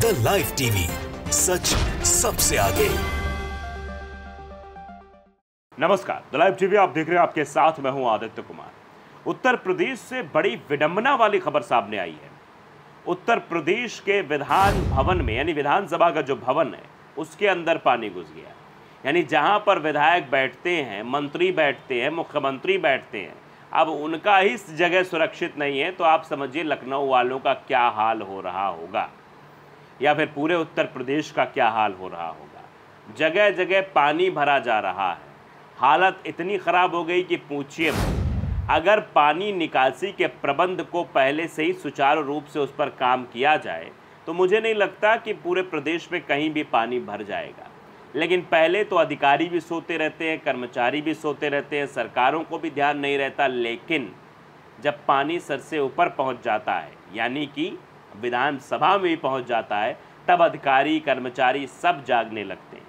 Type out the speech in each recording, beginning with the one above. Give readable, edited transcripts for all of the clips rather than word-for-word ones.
The live TV, सच सबसे आगे। नमस्कार, द लाइव टीवी आप देख रहे हैं, आपके साथ मैं हूं आदित्य कुमार। उत्तर प्रदेश से बड़ी विडंबना वाली खबर सामने आई है। उत्तर प्रदेश के विधान भवन में, यानी विधानसभा का जो भवन है, उसके अंदर पानी घुस गया। यानी जहां पर विधायक बैठते हैं, मंत्री बैठते हैं, मुख्यमंत्री बैठते हैं, अब उनका ही जगह सुरक्षित नहीं है, तो आप समझिए लखनऊ वालों का क्या हाल हो रहा होगा, या फिर पूरे उत्तर प्रदेश का क्या हाल हो रहा होगा। जगह जगह पानी भरा जा रहा है, हालत इतनी ख़राब हो गई कि पूछिए मत। अगर पानी निकासी के प्रबंध को पहले से ही सुचारू रूप से उस पर काम किया जाए तो मुझे नहीं लगता कि पूरे प्रदेश में कहीं भी पानी भर जाएगा। लेकिन पहले तो अधिकारी भी सोते रहते हैं, कर्मचारी भी सोते रहते हैं, सरकारों को भी ध्यान नहीं रहता। लेकिन जब पानी सर से ऊपर पहुंच जाता है, यानी कि विधानसभा में भी पहुंच जाता है, तब अधिकारी कर्मचारी सब जागने लगते हैं।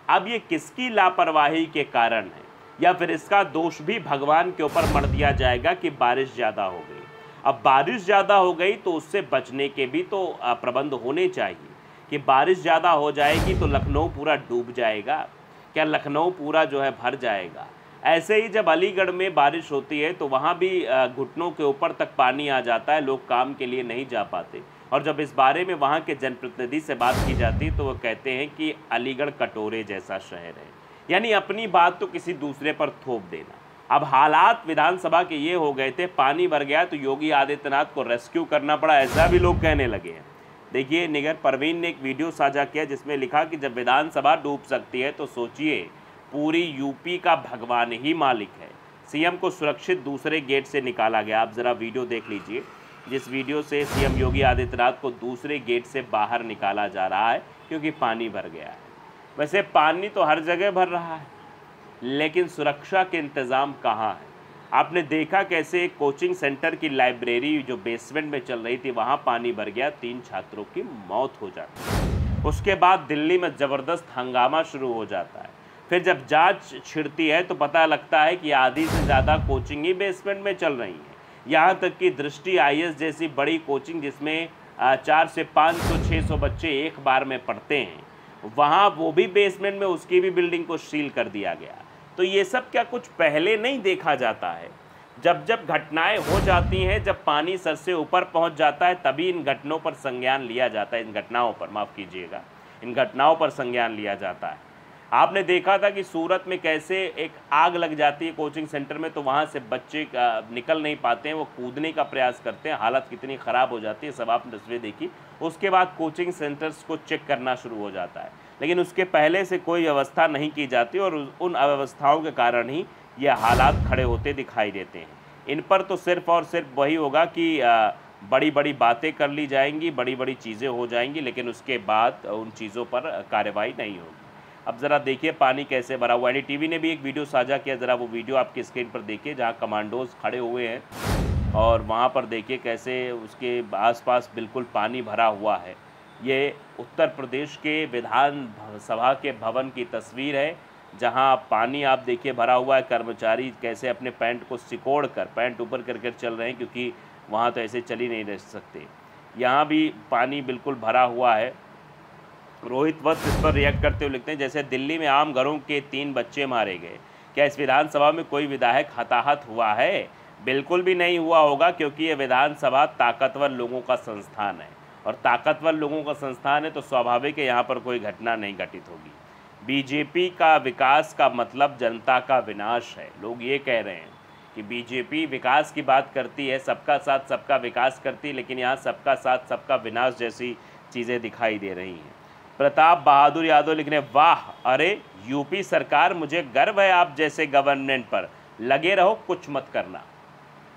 अब ये किसकी लापरवाही के कारण है, या फिर इसका दोष भी भगवान के ऊपर मढ़ दिया जाएगा कि बारिश ज़्यादा हो गई। अब बारिश ज़्यादा हो गई तो उससे बचने के भी तो प्रबंध होने चाहिए कि बारिश ज़्यादा हो जाएगी तो लखनऊ पूरा डूब जाएगा, क्या लखनऊ पूरा जो है भर जाएगा। ऐसे ही जब अलीगढ़ में बारिश होती है तो वहाँ भी घुटनों के ऊपर तक पानी आ जाता है, लोग काम के लिए नहीं जा पाते। और जब इस बारे में वहाँ के जनप्रतिनिधि से बात की जाती तो वो कहते हैं कि अलीगढ़ कटोरे जैसा शहर है, यानी अपनी बात तो किसी दूसरे पर थोप देना। अब हालात विधानसभा के ये हो गए थे, पानी भर गया तो योगी आदित्यनाथ को रेस्क्यू करना पड़ा, ऐसा भी लोग कहने लगे हैं। देखिए, निगर परवीन ने एक वीडियो साझा किया जिसमें लिखा कि जब विधानसभा डूब सकती है तो सोचिए पूरी यूपी का भगवान ही मालिक है। सीएम को सुरक्षित दूसरे गेट से निकाला गया। आप ज़रा वीडियो देख लीजिए, जिस वीडियो से सीएम योगी आदित्यनाथ को दूसरे गेट से बाहर निकाला जा रहा है क्योंकि पानी भर गया है। वैसे पानी तो हर जगह भर रहा है, लेकिन सुरक्षा के इंतज़ाम कहाँ है। आपने देखा कैसे एक कोचिंग सेंटर की लाइब्रेरी जो बेसमेंट में चल रही थी, वहाँ पानी भर गया, 3 छात्रों की मौत हो जाती है। उसके बाद दिल्ली में ज़बरदस्त हंगामा शुरू हो जाता है। फिर जब जांच छिड़ती है तो पता लगता है कि आधी से ज़्यादा कोचिंग ही बेसमेंट में चल रही है। यहाँ तक कि दृष्टि आईएएस जैसी बड़ी कोचिंग जिसमें 400 से 500 600 बच्चे एक बार में पढ़ते हैं, वहाँ वो भी बेसमेंट में, उसकी भी बिल्डिंग को सील कर दिया गया। तो ये सब क्या कुछ पहले नहीं देखा जाता है? जब जब घटनाएं हो जाती हैं, जब पानी सर से ऊपर पहुंच जाता है, तभी इन घटनाओं पर संज्ञान लिया जाता है। इन घटनाओं पर, माफ़ कीजिएगा, इन घटनाओं पर संज्ञान लिया जाता है। आपने देखा था कि सूरत में कैसे एक आग लग जाती है कोचिंग सेंटर में, तो वहाँ से बच्चे निकल नहीं पाते हैं, वो कूदने का प्रयास करते हैं, हालत कितनी ख़राब हो जाती है, सब आपने तस्वीरें देखी। उसके बाद कोचिंग सेंटर्स को चेक करना शुरू हो जाता है, लेकिन उसके पहले से कोई व्यवस्था नहीं की जाती और उन अव्यवस्थाओं के कारण ही ये हालात खड़े होते दिखाई देते हैं। इन पर तो सिर्फ़ और सिर्फ वही होगा कि बड़ी बड़ी बातें कर ली जाएंगी, बड़ी बड़ी चीज़ें हो जाएंगी, लेकिन उसके बाद उन चीज़ों पर कार्रवाई नहीं होगी। अब ज़रा देखिए पानी कैसे भरा हुआ है। एनडीटीवी ने भी एक वीडियो साझा किया, ज़रा वो वीडियो आपकी स्क्रीन पर देखिए, जहाँ कमांडोज खड़े हुए हैं और वहाँ पर देखिए कैसे उसके आसपास बिल्कुल पानी भरा हुआ है। ये उत्तर प्रदेश के विधान सभा के भवन की तस्वीर है, जहाँ पानी आप देखिए भरा हुआ है। कर्मचारी कैसे अपने पैंट को सिकोड़ कर, पैंट ऊपर कर चल रहे हैं, क्योंकि वहाँ तो ऐसे चल ही नहीं रह सकते। यहाँ भी पानी बिल्कुल भरा हुआ है। रोहित वत्स इस पर रिएक्ट करते हुए लिखते हैं, जैसे दिल्ली में आम घरों के 3 बच्चे मारे गए, क्या इस विधानसभा में कोई विधायक हताहत हुआ है? बिल्कुल भी नहीं हुआ होगा, क्योंकि ये विधानसभा ताकतवर लोगों का संस्थान है, और ताकतवर लोगों का संस्थान है तो स्वाभाविक है यहाँ पर कोई घटना नहीं घटित होगी। बीजेपी का विकास का मतलब जनता का विनाश है। लोग ये कह रहे हैं कि बीजेपी विकास की बात करती है, सबका साथ सबका विकास करती है, लेकिन यहाँ सबका साथ सबका विनाश जैसी चीज़ें दिखाई दे रही हैं। प्रताप बहादुर यादव लिख रहे हैं, वाह, अरे यूपी सरकार, मुझे गर्व है आप जैसे गवर्नमेंट पर, लगे रहो, कुछ मत करना।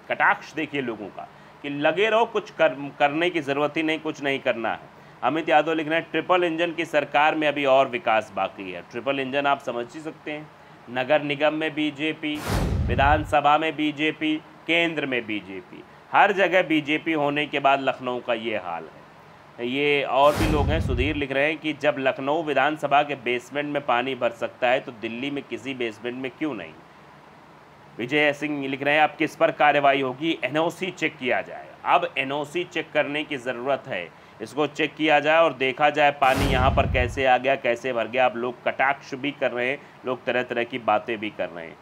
कटाक्ष देखिए लोगों का कि लगे रहो, कुछ करने की ज़रूरत ही नहीं, कुछ नहीं करना है। अमित यादव लिख रहे हैं, ट्रिपल इंजन की सरकार में अभी और विकास बाकी है। ट्रिपल इंजन आप समझ ही सकते हैं, नगर निगम में बीजेपी, विधानसभा में बीजेपी, केंद्र में बीजेपी, हर जगह बीजेपी होने के बाद लखनऊ का ये हाल है। ये और भी लोग हैं, सुधीर लिख रहे हैं कि जब लखनऊ विधानसभा के बेसमेंट में पानी भर सकता है तो दिल्ली में किसी बेसमेंट में क्यों नहीं। विजय सिंह लिख रहे हैं, अब किस पर कार्रवाई होगी? एनओसी चेक किया जाएगा। अब एनओसी चेक करने की ज़रूरत है। इसको चेक किया जाए और देखा जाए पानी यहाँ पर कैसे आ गया, कैसे भर गया। अब लोग कटाक्ष भी कर रहे हैं, लोग तरह तरह की बातें भी कर रहे हैं।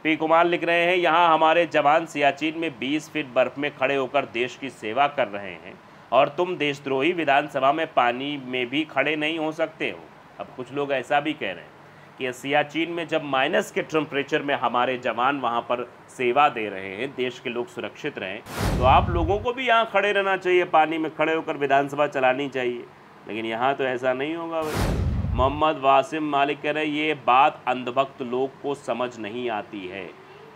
पी कुमार लिख रहे हैं, यहाँ हमारे जवान सियाचिन में 20 फीट बर्फ में खड़े होकर देश की सेवा कर रहे हैं और तुम देशद्रोही विधानसभा में पानी में भी खड़े नहीं हो सकते हो। अब कुछ लोग ऐसा भी कह रहे हैं कि सियाचिन में जब माइनस के टेम्परेचर में हमारे जवान वहाँ पर सेवा दे रहे हैं, देश के लोग सुरक्षित रहें, तो आप लोगों को भी यहाँ खड़े रहना चाहिए, पानी में खड़े होकर विधानसभा चलानी चाहिए। लेकिन यहाँ तो ऐसा नहीं होगा भाई। मोहम्मद वासिम मालिक कह रहे हैं, ये बात अंधभक्त लोग को समझ नहीं आती है,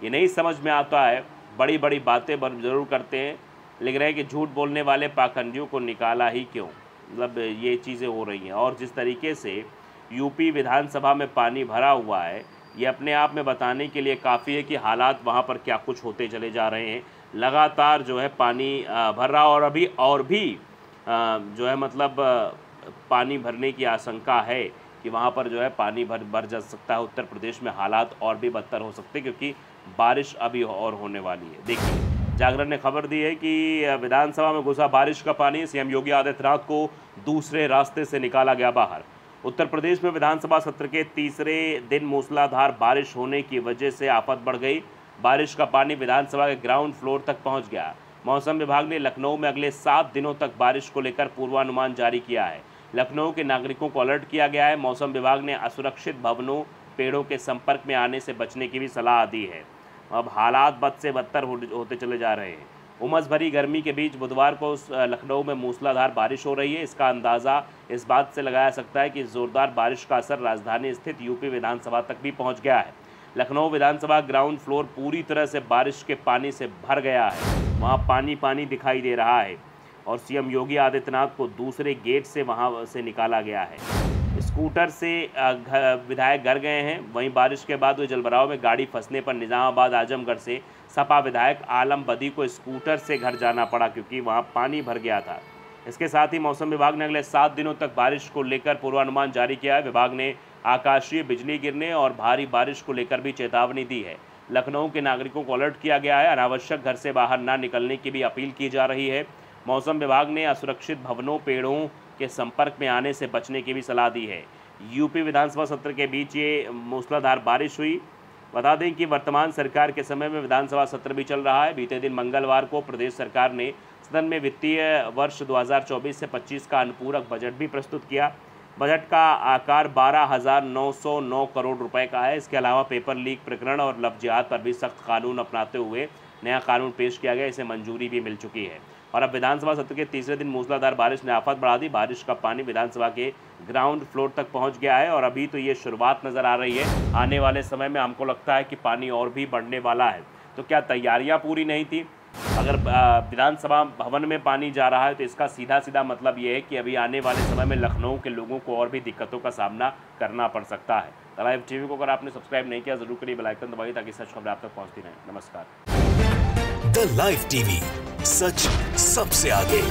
ये नहीं समझ में आता है। बड़ी बड़ी बातें ज़रूर करते हैं, लिख रहे हैं कि झूठ बोलने वाले पाखंडियों को निकाला ही क्यों। मतलब ये चीज़ें हो रही हैं। और जिस तरीके से यूपी विधानसभा में पानी भरा हुआ है, ये अपने आप में बताने के लिए काफ़ी है कि हालात वहाँ पर क्या कुछ होते चले जा रहे हैं। लगातार जो है पानी भर रहा और अभी और भी जो है मतलब पानी भरने की आशंका है कि वहाँ पर जो है पानी भर जा सकता है। उत्तर प्रदेश में हालात और भी बदतर हो सकते हैं क्योंकि बारिश अभी और होने वाली है। देखिए, जागरण ने खबर दी है कि विधानसभा में घुसा बारिश का पानी, सीएम योगी आदित्यनाथ को दूसरे रास्ते से निकाला गया बाहर। उत्तर प्रदेश में विधानसभा सत्र के तीसरे दिन मूसलाधार बारिश होने की वजह से आफत बढ़ गई। बारिश का पानी विधानसभा के ग्राउंड फ्लोर तक पहुंच गया। मौसम विभाग ने लखनऊ में अगले 7 दिनों तक बारिश को लेकर पूर्वानुमान जारी किया है। लखनऊ के नागरिकों को अलर्ट किया गया है। मौसम विभाग ने असुरक्षित भवनों, पेड़ों के संपर्क में आने से बचने की भी सलाह दी है। अब हालात बद से बदतर होते चले जा रहे हैं। उमस भरी गर्मी के बीच बुधवार को लखनऊ में मूसलाधार बारिश हो रही है। इसका अंदाज़ा इस बात से लगाया सकता है कि ज़ोरदार बारिश का असर राजधानी स्थित यूपी विधानसभा तक भी पहुंच गया है। लखनऊ विधानसभा ग्राउंड फ्लोर पूरी तरह से बारिश के पानी से भर गया है। वहां पानी पानी दिखाई दे रहा है और सीएम योगी आदित्यनाथ को दूसरे गेट से वहां से निकाला गया है। स्कूटर से विधायक घर गए हैं। वहीं बारिश के बाद हुए जलभराव में गाड़ी फंसने पर निजामाबाद आजमगढ़ से सपा विधायक आलम बदी को स्कूटर से घर जाना पड़ा क्योंकि वहां पानी भर गया था। इसके साथ ही मौसम विभाग ने अगले 7 दिनों तक बारिश को लेकर पूर्वानुमान जारी किया है। विभाग ने आकाशीय बिजली गिरने और भारी बारिश को लेकर भी चेतावनी दी है। लखनऊ के नागरिकों को अलर्ट किया गया है। अनावश्यक घर से बाहर न निकलने की भी अपील की जा रही है। मौसम विभाग ने असुरक्षित भवनों, पेड़ों के संपर्क में आने से बचने की भी सलाह दी है। यूपी विधानसभा सत्र के बीच ये मूसलाधार बारिश हुई। बता दें कि वर्तमान सरकार के समय में विधानसभा सत्र भी चल रहा है। बीते दिन मंगलवार को प्रदेश सरकार ने सदन में वित्तीय वर्ष 2024 से 25 का अनुपूरक बजट भी प्रस्तुत किया। बजट का आकार 12,909 करोड़ रुपए का है। इसके अलावा पेपर लीक प्रकरण और लव जिहाद पर भी सख्त कानून अपनाते हुए नया कानून पेश किया गया। इसे मंजूरी भी मिल चुकी है। और अब विधानसभा सत्र के तीसरे दिन मूसलाधार बारिश ने आफत बढ़ा दी। बारिश का पानी विधानसभा के ग्राउंड फ्लोर तक पहुंच गया है और अभी तो ये शुरुआत नज़र आ रही है। आने वाले समय में हमको लगता है कि पानी और भी बढ़ने वाला है। तो क्या तैयारियां पूरी नहीं थी? अगर विधानसभा भवन में पानी जा रहा है तो इसका सीधा सीधा मतलब ये है कि अभी आने वाले समय में लखनऊ के लोगों को और भी दिक्कतों का सामना करना पड़ सकता है। द लाइव टीवी को अगर आपने सब्सक्राइब नहीं किया ज़रूर करिए, बेल आइकन दबाइए ताकि सच खबरें आप तक पहुँचती रहें। नमस्कार। द लाइव टीवी, सच सबसे आगे।